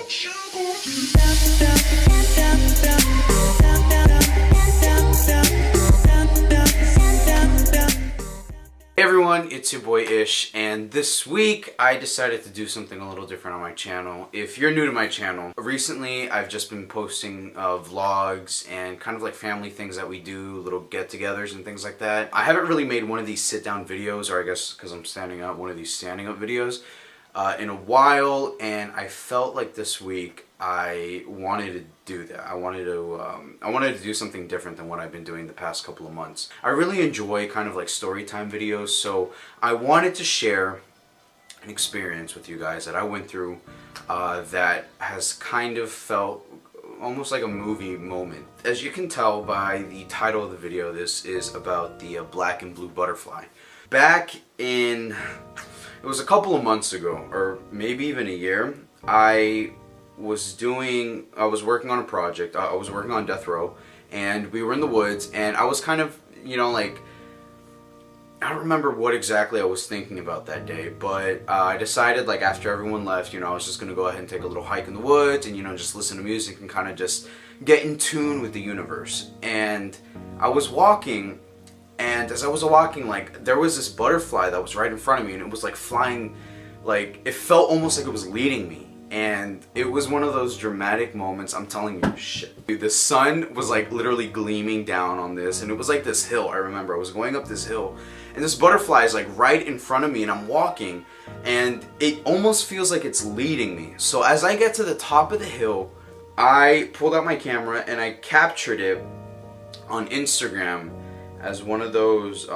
Hey everyone, it's your boy Ish, and this week I decided to do something a little different on my channel. If you're new to my channel, recently I've just been posting vlogs and kind of like family things that we do, little get-togethers and things like that. I haven't really made one of these sit-down videos, or I guess because I'm standing up, one of these standing-up videos in a while, and I felt like this week I wanted to do that. I wanted to do something different than what I've been doing the past couple of months. I really enjoy kind of like story time videos, so I wanted to share an experience with you guys that I went through that has kind of felt almost like a movie moment. As you can tell by the title of the video, this is about the Black and Blue Butterfly. Back in, it was a couple of months ago, or maybe even a year, I was working on a project. I was working on Death Row, and we were in the woods, and I was kind of, you know, like, I don't remember what exactly I was thinking about that day, but I decided, like, after everyone left, you know, I was just gonna go ahead and take a little hike in the woods and, you know, just listen to music and kind of just get in tune with the universe. And I was walking, and as I was walking, like, there was this butterfly that was right in front of me, and it was like flying, like, it felt almost like it was leading me. And it was one of those dramatic moments, I'm telling you, shit. Dude, the sun was like literally gleaming down on this, and it was like this hill. I remember I was going up this hill, and this butterfly is like right in front of me, and I'm walking, and it almost feels like it's leading me. So as I get to the top of the hill, I pulled out my camera and I captured it on Instagram as one of those,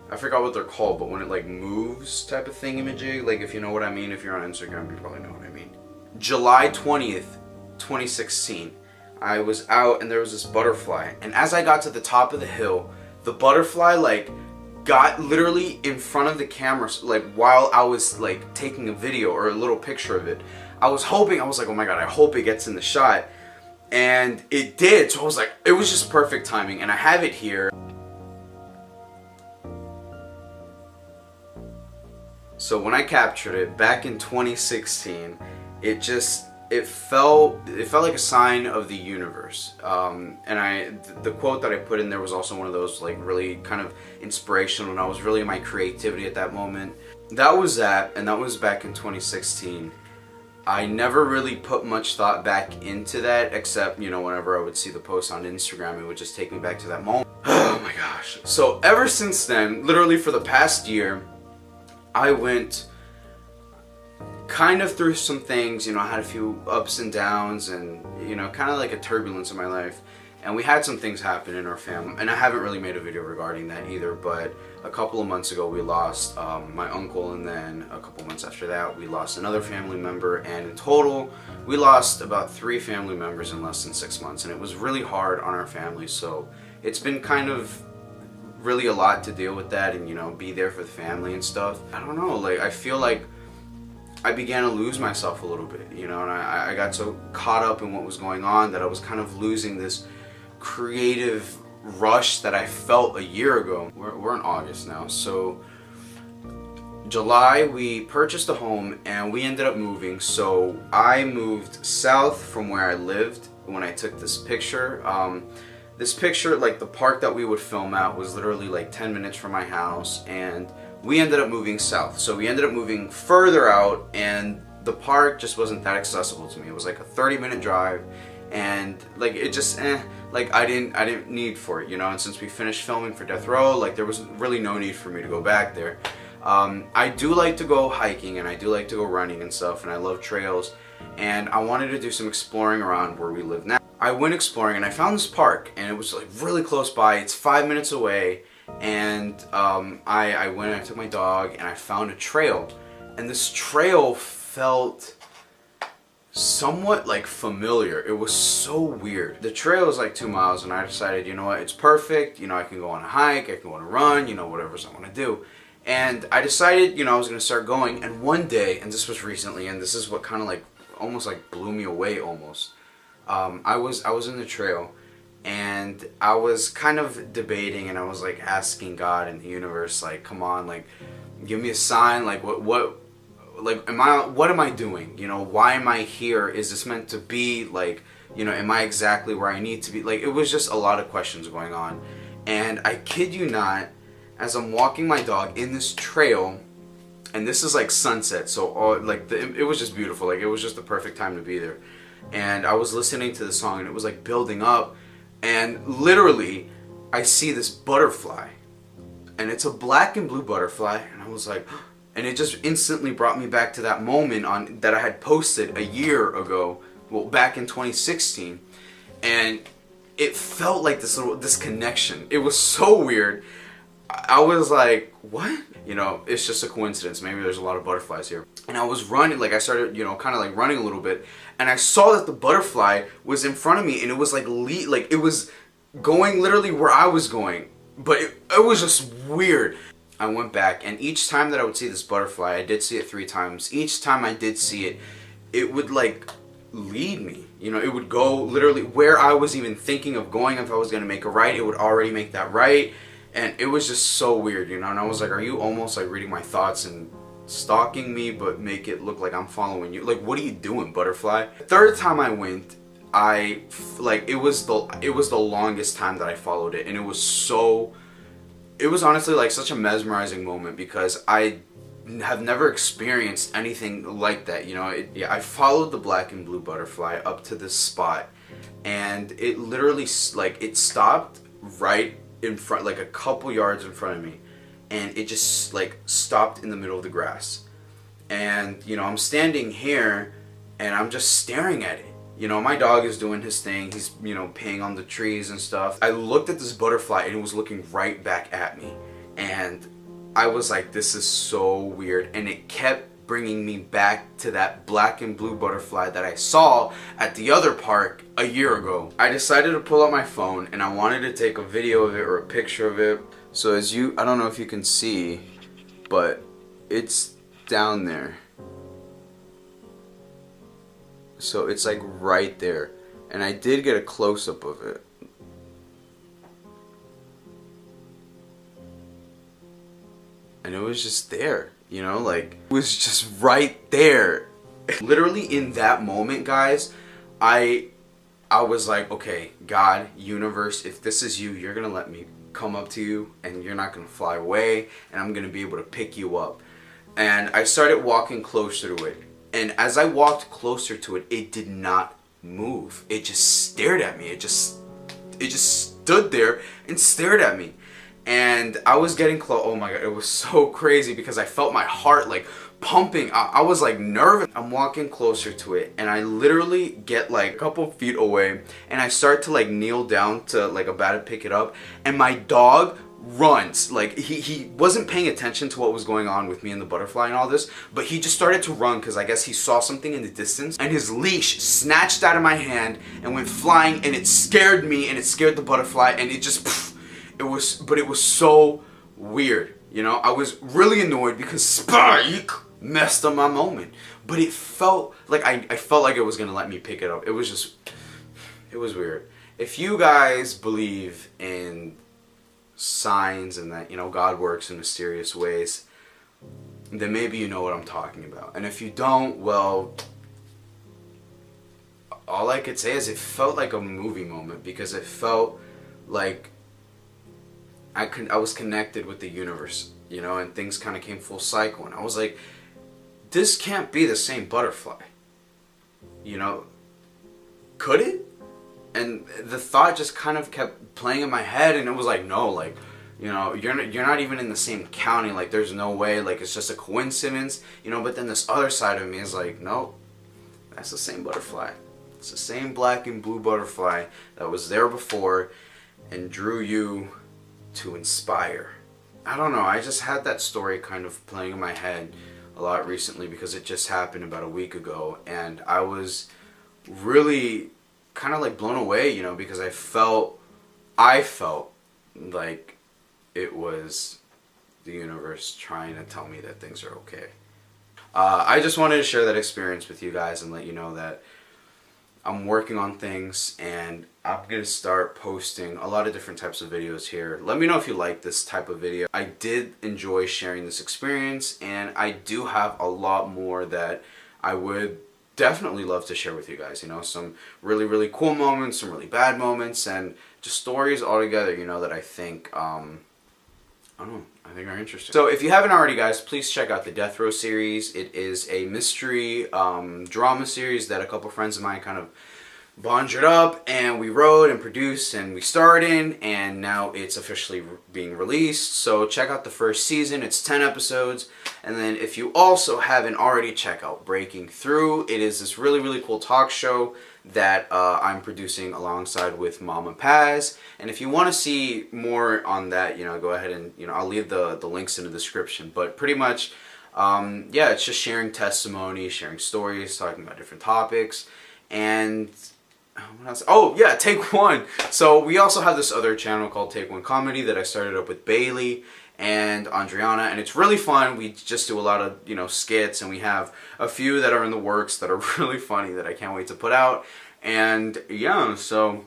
I forgot what they're called, but when it like moves type of thing imaging, like, if you know what I mean, if you're on Instagram, you probably know what I mean. July 20th, 2016, I was out and there was this butterfly, and as I got to the top of the hill, the butterfly like got literally in front of the camera, like while I was like taking a video or a little picture of it. I was like, oh my god, I hope it gets in the shot, and it did. So I was like, it was just perfect timing, and I have it here. So when I captured it back in 2016, it felt like a sign of the universe. And the quote that I put in there was also one of those like really kind of inspirational, and I was really in my creativity at that moment. That was that, and that was back in 2016. I never really put much thought back into that, except, you know, whenever I would see the post on Instagram, it would just take me back to that moment. Oh my gosh. So ever since then, literally for the past year, I went kind of through some things, you know, I had a few ups and downs, and, you know, kind of like a turbulence in my life, and we had some things happen in our family, and I haven't really made a video regarding that either, but a couple of months ago we lost my uncle, and then a couple months after that we lost another family member, and in total we lost about 3 family members in less than 6 months, and it was really hard on our family. So it's been kind of really a lot to deal with that, and, you know, be there for the family and stuff. I don't know, like, I feel like I began to lose myself a little bit, you know, and I got so caught up in what was going on that I was kind of losing this creative rush that I felt a year ago. We're in August now, so July we purchased a home and we ended up moving. So I moved south from where I lived when I took this picture. This picture, like the park that we would film at, was literally like 10 minutes from my house, and we ended up moving south. So we ended up moving further out, and the park just wasn't that accessible to me. It was like a 30-minute drive, and like it just like I didn't need for it, you know. And since we finished filming for Death Row, like there was really no need for me to go back there. I do like to go hiking, and I do like to go running and stuff, and I love trails, and I wanted to do some exploring around where we live now. I went exploring and I found this park, and it was like really close by. It's 5 minutes away, and I went and I took my dog and I found a trail, and this trail felt somewhat like familiar. It was so weird. The trail is like 2 miles, and I decided, you know what, it's perfect. You know, I can go on a hike, I can go on a run, you know, whatever I want to do. And I decided, you know, I was going to start going, and one day, and this was recently, and this is what kind of like almost like blew me away almost. I was in the trail, and I was kind of debating, and I was like asking God and the universe, like, come on, like, give me a sign, like what like, what am I doing? You know, why am I here? Is this meant to be? Like, you know, am I exactly where I need to be? Like, it was just a lot of questions going on. And I kid you not, as I'm walking my dog in this trail, and this is like sunset, so it was just beautiful. Like, it was just the perfect time to be there. And I was listening to the song, and it was like building up, and literally I see this butterfly, and it's a black and blue butterfly, and I was like, and it just instantly brought me back to that moment that I had posted a year ago, well, back in 2016, and it felt like this connection. It was so weird. I was like, what? You know, it's just a coincidence. Maybe there's a lot of butterflies here. And I was running, like I started, you know, kind of like running a little bit, and I saw that the butterfly was in front of me, and it was like it was going literally where I was going, but it was just weird. I went back, and each time that I would see this butterfly, I did see it 3 times. Each time I did see it, it would like lead me. You know, it would go literally where I was even thinking of going. If I was going to make a right, it would already make that right. And it was just so weird, you know. And I was like, are you almost like reading my thoughts and stalking me, but make it look like I'm following you? Like, what are you doing, butterfly? The 3rd time I went, it was the longest time that I followed it, and it was honestly like such a mesmerizing moment, because I have never experienced anything like that. You know, I followed the black and blue butterfly up to this spot, and it literally like it stopped right in front, like a couple yards in front of me, and it just like stopped in the middle of the grass. And you know, I'm standing here and I'm just staring at it. You know, my dog is doing his thing. He's, you know, peeing on the trees and stuff. I looked at this butterfly, and it was looking right back at me. And I was like, this is so weird. And it kept bringing me back to that black and blue butterfly that I saw at the other park a year ago. I decided to pull out my phone, and I wanted to take a video of it or a picture of it. So I don't know if you can see, but it's down there. So it's like right there, and I did get a close-up of it. And it was just there, you know, like it was just right there. Literally in that moment, guys, I was like, okay, God, universe, if this is you, you're gonna let me come up to you, and you're not gonna fly away, and I'm gonna be able to pick you up. And I started walking closer to it. And as I walked closer to it, it did not move. It just stared at me. It just stood there and stared at me. And I was getting close. Oh my God, it was so crazy, because I felt my heart like pumping. I was like nervous. I'm walking closer to it, and I literally get like a couple feet away, and I start to like kneel down to like about to pick it up, and my dog runs. Like he wasn't paying attention to what was going on with me and the butterfly and all this, but he just started to run, because I guess he saw something in the distance, and his leash snatched out of my hand and went flying, and it scared me, and it scared the butterfly, and it just it was so weird, you know. I was really annoyed because Spike messed up my moment, but it felt like I felt like it was gonna let me pick it up. It was weird. If you guys believe in signs and that, you know, God works in mysterious ways, then maybe you know what I'm talking about. And if you don't, well, all I could say is it felt like a movie moment, because it felt like I was connected with the universe, you know, and things kind of came full cycle, and I was like, this can't be the same butterfly, you know, could it? And the thought just kind of kept playing in my head, and it was like, no, like, you know, you're not even in the same county, like there's no way, like it's just a coincidence, you know. But then this other side of me is like, no, that's the same butterfly. It's the same black and blue butterfly that was there before and drew you to inspire. I don't know, I just had that story kind of playing in my head a lot recently, because it just happened about a week ago, and I was really kind of like blown away, you know, because I felt like it was the universe trying to tell me that things are okay. I just wanted to share that experience with you guys and let you know that I'm working on things, and I'm gonna start posting a lot of different types of videos here. Let me know if you like this type of video. I did enjoy sharing this experience, and I do have a lot more that I would definitely love to share with you guys. You know, some really, really cool moments, some really bad moments, and just stories all together, you know, that I think, I don't know, I think are interesting. So if you haven't already, guys, please check out the Death Row series. It is a mystery drama series that a couple friends of mine kind of conjured up, and we wrote and produced and we starred in, and now it's officially being released. So check out the first season. It's 10 episodes. And then if you also haven't already, check out Breaking Through. It is this really, really cool talk show that I'm producing alongside with Mama Paz. And if you want to see more on that, you know, go ahead and, you know, I'll leave the links in the description. But pretty much, yeah, it's just sharing testimony, sharing stories, talking about different topics. And what else? Oh yeah, Take One. So we also have this other channel called Take One Comedy that I started up with Bailey and Andriana, and it's really fun. We just do a lot of, you know, skits, and we have a few that are in the works that are really funny that I can't wait to put out. And yeah, so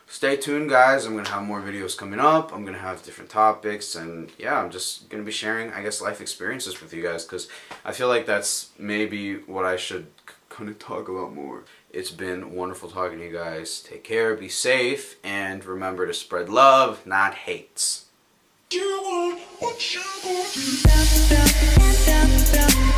stay tuned, guys. I'm gonna have more videos coming up. I'm gonna have different topics, and yeah, I'm just gonna be sharing, I guess, life experiences with you guys, because I feel like that's maybe what I should kind of talk about more. It's been wonderful talking to you guys. Take care, be safe, and remember to spread love, not hates. You want what you gonna do?